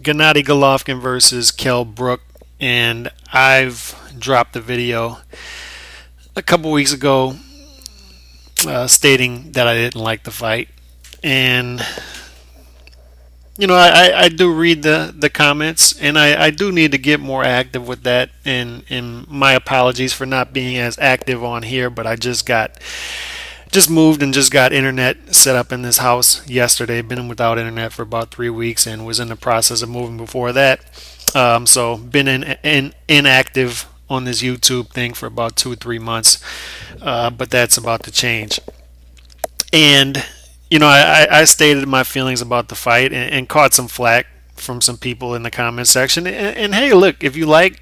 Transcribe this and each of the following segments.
Gennady Golovkin versus Brook, and I've dropped the video a couple weeks ago stating that I didn't like the fight. And I do read the comments, and I do need to get more active with that. And my apologies for not being as active on here, but I just moved and just got internet set up in this house yesterday. Been without internet for about 3 weeks and was in the process of moving before that. So been inactive on this YouTube thing for about 2 or 3 months, but that's about to change. And I stated my feelings about the fight and caught some flack from some people in the comment section. And hey, look, if you like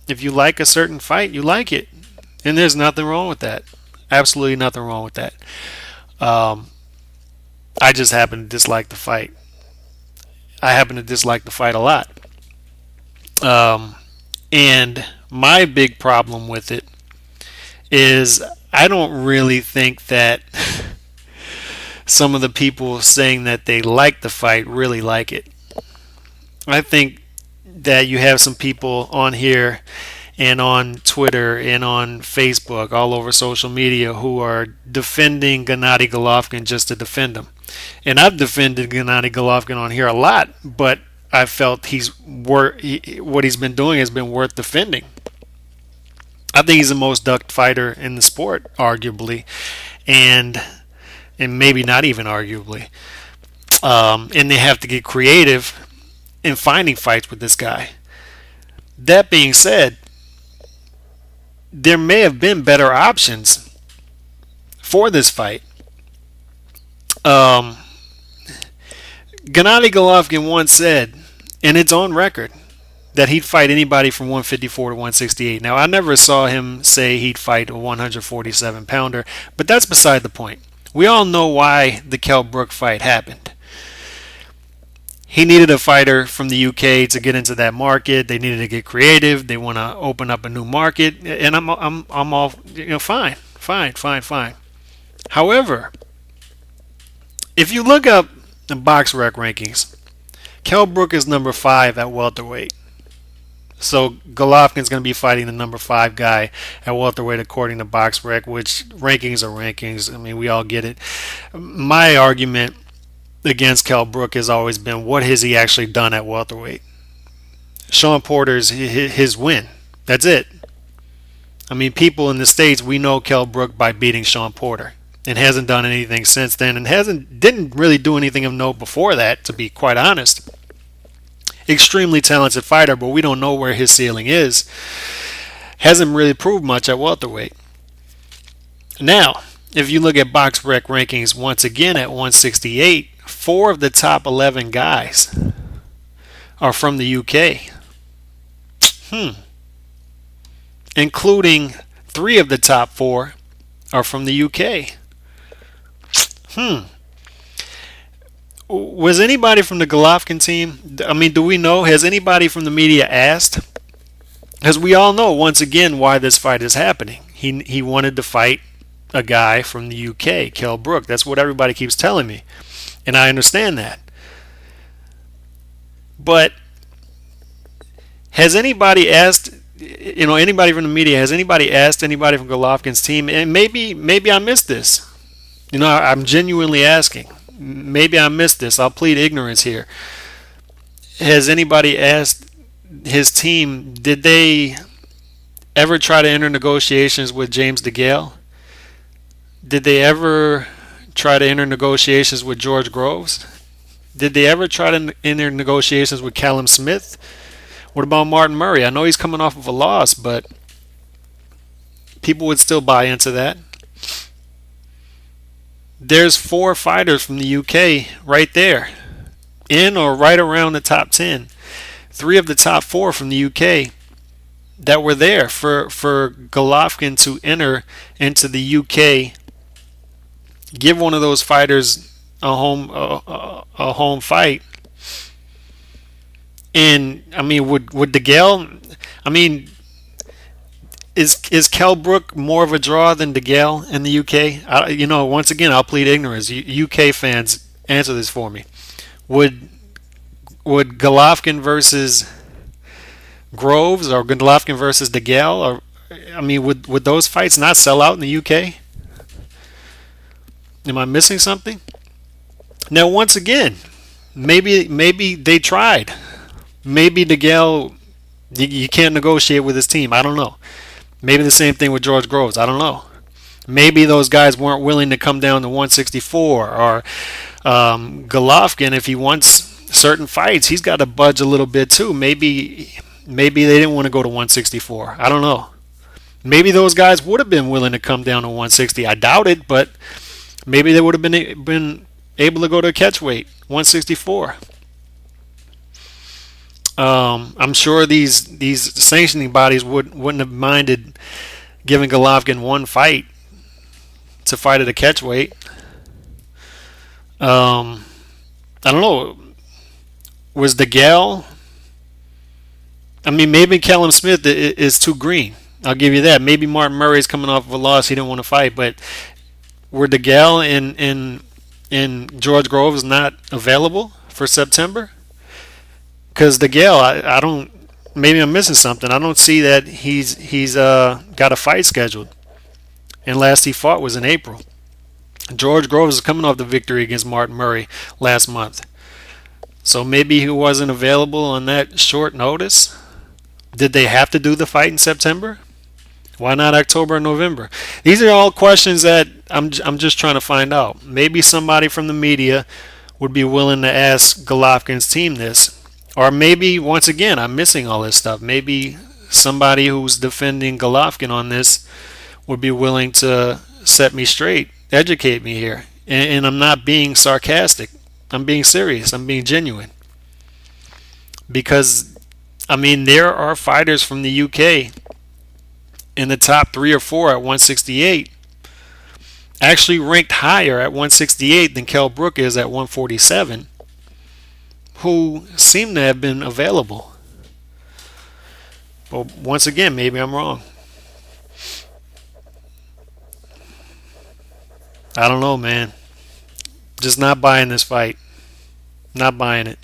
a certain fight, you like it, and there's nothing wrong with that. Absolutely nothing wrong with that. Um, I just happen to dislike the fight. I happen to dislike the fight a lot. Um, and my big problem with it is I don't really think that some of the people saying that they like the fight really like it. I think that you have some people on here and on Twitter and on Facebook, all over social media, who are defending Gennady Golovkin just to defend him. And I've defended Gennady Golovkin on here a lot, but I felt what he's been doing has been worth defending. I think he's the most ducked fighter in the sport, arguably, and maybe not even arguably. And they have to get creative in finding fights with this guy. That being said, there may have been better options for this fight. Um, Gennady Golovkin once said, and it's on record, that he'd fight anybody from 154 to 168. Now, I never saw him say he'd fight a 147 pounder, but that's beside the point. We all know why the Kell Brook fight happened. He needed a fighter from the UK to get into that market. They needed to get creative. They want to open up a new market, and I'm all fine, fine, fine, fine. However, if you look up the box rec rankings, Kell Brook is number 5 at welterweight. So Golovkin's going to be fighting the number 5 guy at welterweight according to box rec, which rankings are rankings. I mean, we all get it. My argument against Kell Brook has always been, what has he actually done at welterweight? Sean Porter's his win. That's it. I mean, people in the States, we know Kell Brook by beating Sean Porter, and hasn't done anything since then, and didn't really do anything of note before that, to be quite honest. Extremely talented fighter, but we don't know where his ceiling is. Hasn't really proved much at welterweight. Now, if you look at box rec rankings once again at 168, 4 of the top 11 guys are from the UK. Including 3 of the top 4 are from the UK. Was anybody from the Golovkin team? I mean, do we know? Has anybody from the media asked? Because we all know, once again, why this fight is happening. He wanted to fight a guy from the UK, Kell Brook. That's what everybody keeps telling me. And I understand that. But has anybody asked, anybody from the media, has anybody asked anybody from Golovkin's team? And maybe I missed this. I'm genuinely asking. Maybe I missed this. I'll plead ignorance here. Has anybody asked his team, did they ever try to enter negotiations with James DeGale? Did they ever try to enter negotiations with George Groves? Did they ever try to enter negotiations with Callum Smith? What about Martin Murray? I know he's coming off of a loss, but people would still buy into that. There's 4 fighters from the UK right there, in or right around the top 10. 3 of the top 4 from the UK that were there for Golovkin to enter into the UK. Give one of those fighters a home fight. And I mean, would DeGale? I mean, is Kell Brook more of a draw than DeGale in the UK? Once again, I'll plead ignorance. UK fans, answer this for me. Would would Golovkin versus Groves or Golovkin versus DeGale, or I mean, would those fights not sell out in the UK? Am I missing something? Now, once again, maybe they tried. Maybe DeGale, you can't negotiate with his team. I don't know. Maybe the same thing with George Groves. I don't know. Maybe those guys weren't willing to come down to 164, or Golovkin, if he wants certain fights, he's got to budge a little bit too. Maybe they didn't want to go to 164. I don't know. Maybe those guys would have been willing to come down to 160. I doubt it, but maybe they would have been able to go to catch weight 164. I'm sure these sanctioning bodies wouldn't have minded giving Golovkin one fight to fight at a catch weight. I don't know. Was the gal? I mean, maybe Callum Smith is too green. I'll give you that. Maybe Martin Murray's coming off of a loss; he didn't want to fight. But were the gal and George Groves not available for September? Because the gal, I don't. Maybe I'm missing something. I don't see that he's got a fight scheduled, and last he fought was in April. George Groves is coming off the victory against Martin Murray last month. So maybe he wasn't available on that short notice. Did they have to do the fight in September? Why not October and November? These are all questions that I'm just trying to find out. Maybe somebody from the media would be willing to ask Golovkin's team this. Or maybe, once again, I'm missing all this stuff. Maybe somebody who's defending Golovkin on this would be willing to set me straight, educate me here. And I'm not being sarcastic. I'm being serious. I'm being genuine. Because, I mean, there are fighters from the UK in the top 3 or 4 at 168, actually ranked higher at 168 than Kell Brook is at 147, who seem to have been available. But once again, maybe I'm wrong. I don't know, man. Just not buying this fight. Not buying it.